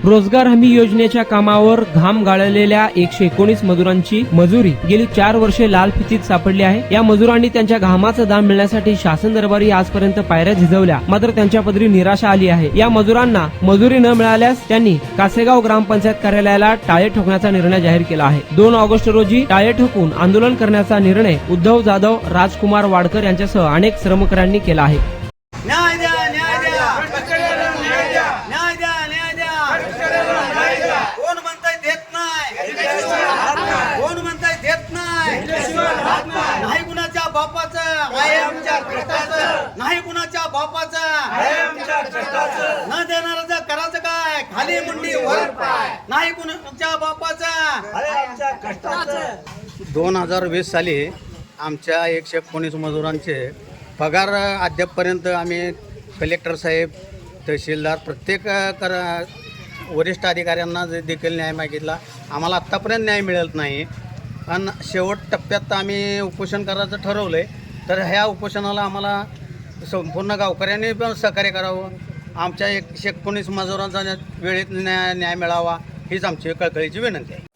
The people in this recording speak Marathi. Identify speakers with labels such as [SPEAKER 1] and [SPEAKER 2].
[SPEAKER 1] रोजगार हमी योजनेच्या कामावर घाम गाळलेल्या 119 मजुरांची मजुरी गेली 4 वर्षे लाल फितीत सापडली आहे। या मजुरांनी त्यांच्या घामाचं दाम मिळण्यासाठी शासन दरबारी आजपर्यंत पायऱ्या झिजवल्या, मात्र त्यांच्या पदरी निराशा आली आहे। या मजुरांना मजुरी न मिळाल्यास त्यांनी कासेगाव ग्रामपंचायत कार्यालयाला टाळे ठोकण्याचा निर्णय जाहीर केला आहे। 2 ऑगस्ट रोजी टाळे ठोकून आंदोलन करण्याचा निर्णय उद्धव जाधव, राजकुमार वाडकर यांच्यासह अनेक श्रमकर्त्यांनी केला आहे।
[SPEAKER 2] न्याय द्या, न्याय द्या, न्याय द्या, न्याय द्या, न्याय द्या। कोण म्हणताय देत नाही, कोण म्हणताय देत नाही, नाही कुणाच्या बापाचं आहे आमच्या कष्टाचं, नाही कुणाच्या बापाचं आहे आमच्या कष्टाचं, न देणाऱ्याचं करायचं काय, खाली मुंडी वर पाय, नाही कुणाच्या बापाचं आहे आमच्या कष्टाचं। 2020 साली आमच्या 119 मजुरांचे पगार अद्यापपर्यंत आम्ही कलेक्टर साहेब, तहसीलदार, प्रत्येक वरिष्ठ अधिकाऱ्यांना देखील न्याय मागितला। आम्हाला आत्तापर्यंत न्याय मिळत नाही आणि शेवट टप्प्यात आम्ही उपोषण करायचं ठरवलं आहे। तर ह्या उपोषणाला आम्हाला संपूर्ण गावकऱ्यांनी पण सहकार्य करावं, आमच्या 119 मजुरांचा वेळेत न्याय मिळावा हीच आमची कळकळीची विनंती आहे।